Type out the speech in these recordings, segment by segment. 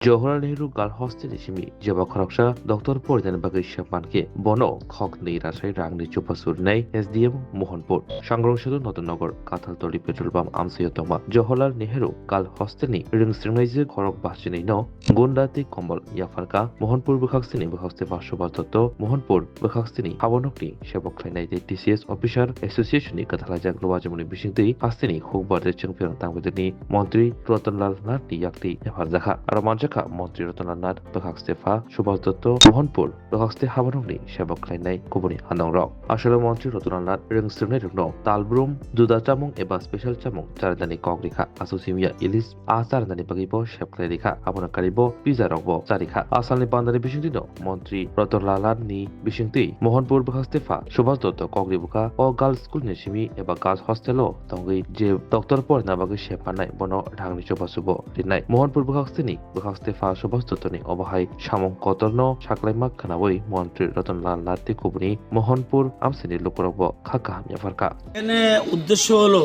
Jawahirlal Nehru gal hostel ishimi jaba kharaksha Dr. Poridan Bagai Shapmanke bono khok nei rasai rangni chupasur nei SDM Mohanpur সংগ্রহশীল Natunnagar Kanthaltali petrol pump আমসিয়তমা জওহরলাল নেহেরু কাল হস্তেনি ring স্ট্রিংনাইজে খরক বাসচিনি ন গুন্ডাতি কম্বল ইয়াফারকা মোহনপুর বখাকস্তিনি বখাকস্তে বাসুবাস দত্ত মোহনপুর বখাকস্তিনি হাবনকনি সেবক খাইনাইতে TCS officer এসোসিয়েশননি কাথালাজাক লওয়াজমনি বিসিংতি ফাস্তিনি খুকবারদে চেংফিয়াং তাংবেদনি মন্ত্রী রতনলাল নাথনি ইয়াকতি হেফারজাখা আর মানজাখা মন্ত্রী রতনলাল নাথ বখাকস্তেফা সুভাষ দত্ত মোহনপুর বখাকস্তে হাবনকনি সেবক খাইনাই কুবনি হানং রক আসলে মন্ত্রী রতনলাল নাথ রিং স্ট্রিংনাই রুকনো তালব্রুম দুদা চামুং এবা স্পেশাল চামুং চারদানি কক রেখা আসুসিমিয়া ইলিশ আচারদানি বাগিব শেপক্লাই রেখা আবনাকারিব পিজা রকব চারিখা আসালনি বান্দানি বিসিংতি ন মন্ত্রী রতনলাল নাথনি বিসিংতি মোহনপুর বখাকস্তেফা সুভাষ দত্ত কগরি বুকা ও গার্লস স্কুল নিসিমি এবা গার্লস হস্টেল তঙ্গই যে ডক্টর পরিনা বাগি শেপানাই বন ঢাংনি চবাসুব রিনাই মোহনপুর বখাকস্তেনি বখাকস্তেফা সুভাষ দত্তনি অবহাই সামং কতর্ন সাকলাইমাক খানাবই মন্ত্রী রতনলাল নাথি কুবনি মোহনপুর আমসিনি লোকরব খাকা হামিয়াফারকা এখানে উদ্দেশ্য হলো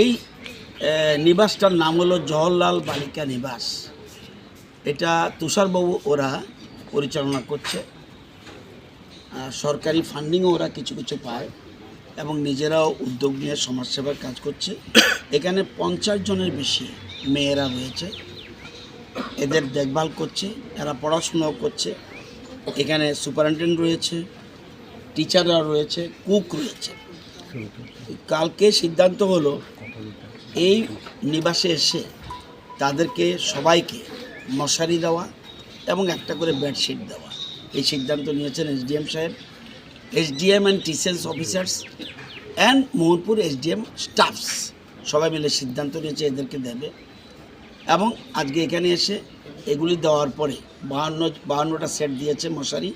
এই নিবাসটার নাম হলো জওহরলাল বালিকা নিবাস। এটা তুষারবাবু ওরা পরিচালনা করছে, সরকারি ফান্ডিংও ওরা কিছু কিছু পায় এবং নিজেরাও উদ্যোগ নিয়ে সমাজসেবার কাজ করছে। এখানে 50 জনের বেশি মেয়েরা রয়েছে, এদের দেখভাল করছে, এরা পড়াশোনাও করছে। এখানে সুপারিনটেন্ডেন্ট রয়েছে, টিচাররা রয়েছে, কুক রয়েছে। কালকে সিদ্ধান্ত হলো এই নিবাসে এসে তাদেরকে সবাইকে মশারি দেওয়া এবং একটা করে বেডশিট দেওয়া, এই সিদ্ধান্ত নিয়েছেন SDM সাহেব। SDM and TCS officers and Mohanpur SDM stuffs সবাই মিলে সিদ্ধান্ত নিয়েছে এদেরকে দেবে। এবং আজকে এখানে এসে এগুলি দেওয়ার পরে 52টা সেট দিয়েছে মশারি,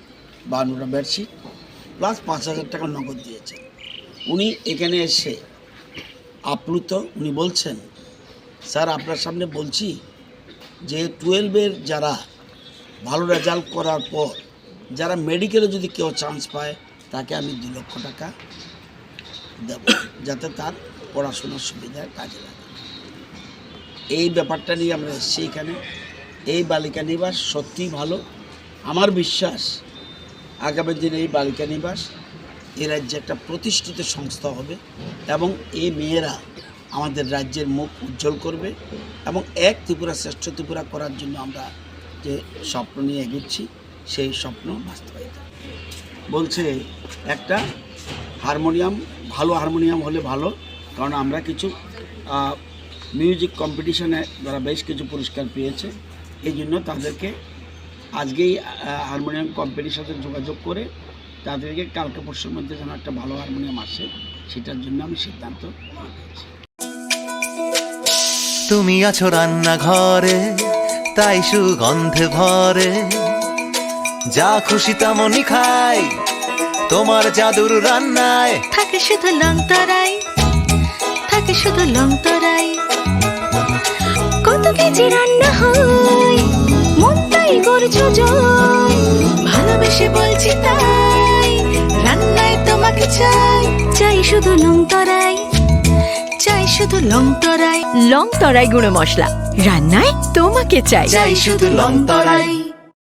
52টা বেডশিট প্লাস 5,000 টাকা নগদ দিয়েছেন। উনি এখানে এসে আপ্লুত, উনি বলছেন, স্যার আপনার সামনে বলছি যে 12-এর যারা ভালো রেজাল্ট করার পর যারা মেডিকেলে যদি কেউ চান্স পায় তাকে আমি 2 লক্ষ টাকা দেব, যাতে তার পড়াশোনার সুবিধার কাজে লাগে। এই ব্যাপারটা নিয়ে আমরা এসেছি এখানে। এই বালিকা নিবাস সত্যিই ভালো। আমার বিশ্বাস আগামী দিনে এই বালিকা নিবাস এই রাজ্যে একটা প্রতিষ্ঠিত সংস্থা হবে এবং এই মেয়েরা আমাদের রাজ্যের মুখ উজ্জ্বল করবে এবং এক ত্রিপুরা শ্রেষ্ঠ ত্রিপুরা করার জন্য আমরা যে স্বপ্ন নিয়ে এগোচ্ছি সেই স্বপ্ন বাস্তবায়িত। বলছে একটা হারমোনিয়াম, ভালো হারমোনিয়াম হলে ভালো, কারণ আমরা কিছু মিউজিক কম্পিটিশনে যারা বেশ কিছু পুরস্কার পেয়েছে, এই জন্য তাদেরকে আজকেই হারমোনিয়াম কম্পিটিশনের সাথে যোগাযোগ করে তাদেরকে কালকে পরশুর মধ্যে যেন একটা ভালো হারমোনিয়াম আসে, সেটার জন্য আমি সিদ্ধান্ত নিয়েছি। তুমি আছো রান্নাঘরে, তাই সুগন্ধে ভরে, যা খুশি তেমনই খাই তোমার জাদুর রান্নায়। থাকে শুধু লং তরাই, থাকে শুধু লং তরাই, কত কেজি রান্না হয় মন তাই করছো জয়, ভালোবেসে বলছি তাই রান্নায় তোমাকে চাই, চাই শুধু লং তরাই, চাই শুধু লং তরাই। লং তরাই গুঁড়ো মশলা, রান্নায় তোমাকে চাই, চাই শুধু লং তরাই।